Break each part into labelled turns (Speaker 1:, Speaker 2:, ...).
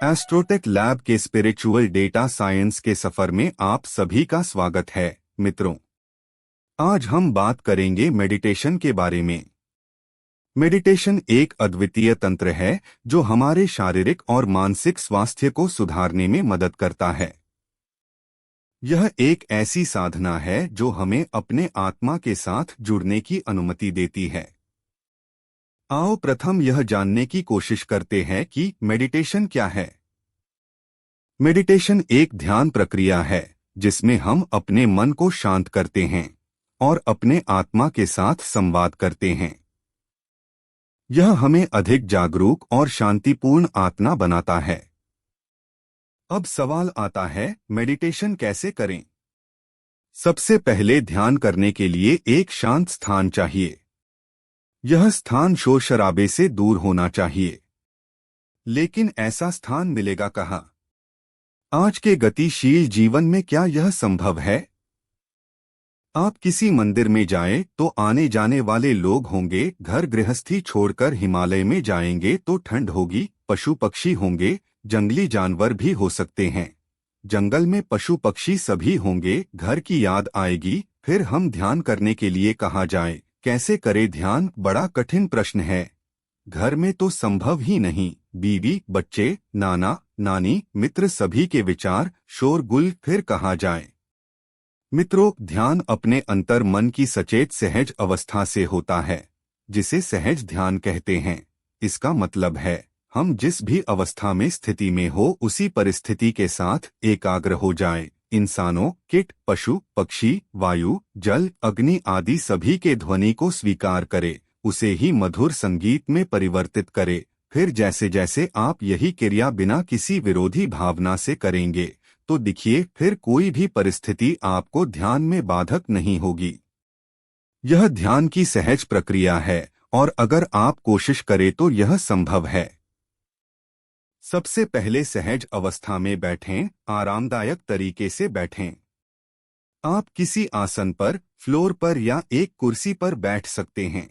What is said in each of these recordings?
Speaker 1: एस्ट्रोटेक lab के spiritual data science के सफर में आप सभी का स्वागत है मित्रों। आज हम बात करेंगे मेडिटेशन के बारे में। मेडिटेशन एक अद्वितीय तंत्र है जो हमारे शारीरिक और मानसिक स्वास्थ्य को सुधारने में मदद करता है। यह एक ऐसी साधना है जो हमें अपने आत्मा के साथ जुड़ने की अनुमति देती है। आओ प्रथम यह जानने की कोशिश करते हैं कि मेडिटेशन क्या है। मेडिटेशन एक ध्यान प्रक्रिया है जिसमें हम अपने मन को शांत करते हैं और अपने आत्मा के साथ संवाद करते हैं। यह हमें अधिक जागरूक और शांतिपूर्ण आत्मा बनाता है। अब सवाल आता है, मेडिटेशन कैसे करें? सबसे पहले ध्यान करने के लिए एक शांत स्थान चाहिए। यह स्थान शोर शराबे से दूर होना चाहिए। लेकिन ऐसा स्थान मिलेगा कहाँ? आज के गतिशील जीवन में क्या यह संभव है? आप किसी मंदिर में जाएं तो आने जाने वाले लोग होंगे, घर गृहस्थी छोड़कर हिमालय में जाएंगे तो ठंड होगी, पशु पक्षी होंगे, जंगली जानवर भी हो सकते हैं। जंगल में पशु पक्षी सभी होंगे, घर की याद आएगी। फिर हम ध्यान करने के लिए कहाँ जाएं? कैसे करें ध्यान? बड़ा कठिन प्रश्न है। घर में तो संभव ही नहीं। बीवी, बच्चे, नाना नानी, मित्र सभी के विचार, शोरगुल, फिर कहाँ जाएं? मित्रों, ध्यान अपने अंतर मन की सचेत सहज अवस्था से होता है, जिसे सहज ध्यान कहते हैं। इसका मतलब है हम जिस भी अवस्था में स्थिति में हो उसी परिस्थिति के साथ एकाग्र हो जाएं। इंसानों, कीट, पशु पक्षी, वायु, जल, अग्नि आदि सभी के ध्वनि को स्वीकार करे, उसे ही मधुर संगीत में परिवर्तित करे। फिर जैसे जैसे आप यही क्रिया बिना किसी विरोधी भावना से करेंगे तो देखिए, फिर कोई भी परिस्थिति आपको ध्यान में बाधक नहीं होगी। यह ध्यान की सहज प्रक्रिया है और अगर आप कोशिश करें तो यह संभव है। सबसे पहले सहज अवस्था में बैठें, आरामदायक तरीके से बैठें। आप किसी आसन पर, फ्लोर पर या एक कुर्सी पर बैठ सकते हैं।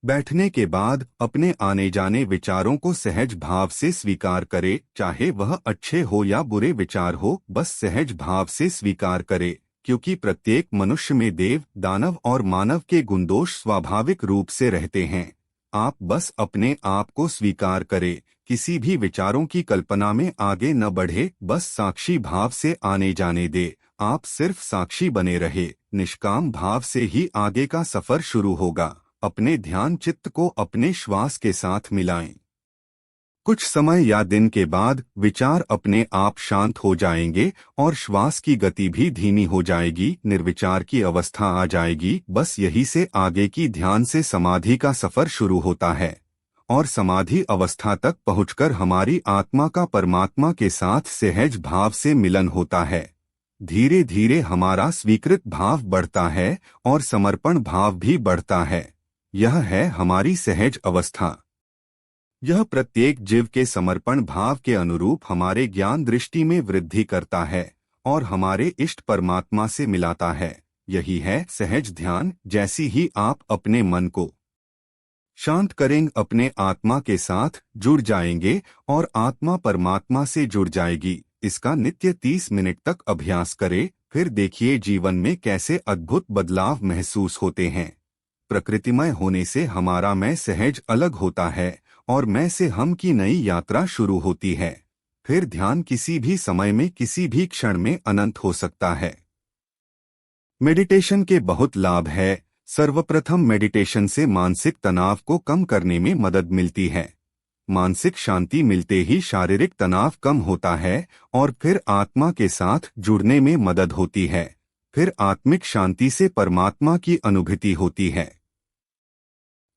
Speaker 1: बैठने के बाद अपने आने जाने विचारों को सहज भाव से स्वीकार करें, चाहे वह अच्छे हो या बुरे विचार हो, बस सहज भाव से स्वीकार करें, क्योंकि प्रत्येक मनुष्य में देव, दानव और मानव के गुणदोष स्वाभाविक रूप से रहते हैं। आप बस अपने आप को स्वीकार करें, किसी भी विचारों की कल्पना में आगे न बढ़े, बस साक्षी भाव से आने जाने दे। आप सिर्फ साक्षी बने रहे, निष्काम भाव से ही आगे का सफर शुरू होगा। अपने ध्यान चित्त को अपने श्वास के साथ मिलाएं। कुछ समय या दिन के बाद विचार अपने आप शांत हो जाएंगे और श्वास की गति भी धीमी हो जाएगी, निर्विचार की अवस्था आ जाएगी। बस यही से आगे की ध्यान से समाधि का सफर शुरू होता है और समाधि अवस्था तक पहुंचकर हमारी आत्मा का परमात्मा के साथ सहज भाव से मिलन होता है। धीरे धीरे हमारा स्वीकृत भाव बढ़ता है और समर्पण भाव भी बढ़ता है। यह है हमारी सहज अवस्था। यह प्रत्येक जीव के समर्पण भाव के अनुरूप हमारे ज्ञान दृष्टि में वृद्धि करता है और हमारे इष्ट परमात्मा से मिलाता है। यही है सहज ध्यान। जैसी ही आप अपने मन को शांत करेंगे, अपने आत्मा के साथ जुड़ जाएंगे और आत्मा परमात्मा से जुड़ जाएगी। इसका नित्य 30 मिनट तक अभ्यास करें, फिर देखिए जीवन में कैसे अद्भुत बदलाव महसूस होते हैं। प्रकृतिमय होने से हमारा मैं सहज अलग होता है और मैं से हम की नई यात्रा शुरू होती है। फिर ध्यान किसी भी समय में, किसी भी क्षण में अनंत हो सकता है। मेडिटेशन के बहुत लाभ है। सर्वप्रथम, मेडिटेशन से मानसिक तनाव को कम करने में मदद मिलती है। मानसिक शांति मिलते ही शारीरिक तनाव कम होता है और फिर आत्मा के साथ जुड़ने में मदद होती है। फिर आत्मिक शांति से परमात्मा की अनुभूति होती है।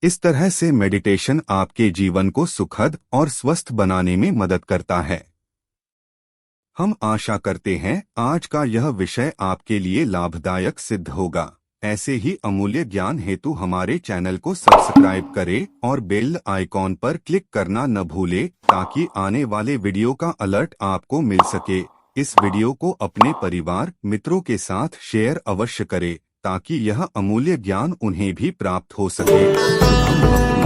Speaker 1: इस तरह से मेडिटेशन आपके जीवन को सुखद और स्वस्थ बनाने में मदद करता है। हम आशा करते हैं आज का यह विषय आपके लिए लाभदायक सिद्ध होगा। ऐसे ही अमूल्य ज्ञान हेतु हमारे चैनल को सब्सक्राइब करें और बेल आइकॉन पर क्लिक करना न भूलें, ताकि आने वाले वीडियो का अलर्ट आपको मिल सके। इस वीडियो को अपने परिवार मित्रों के साथ शेयर अवश्य करें, ताकि यह अमूल्य ज्ञान उन्हें भी प्राप्त हो सके।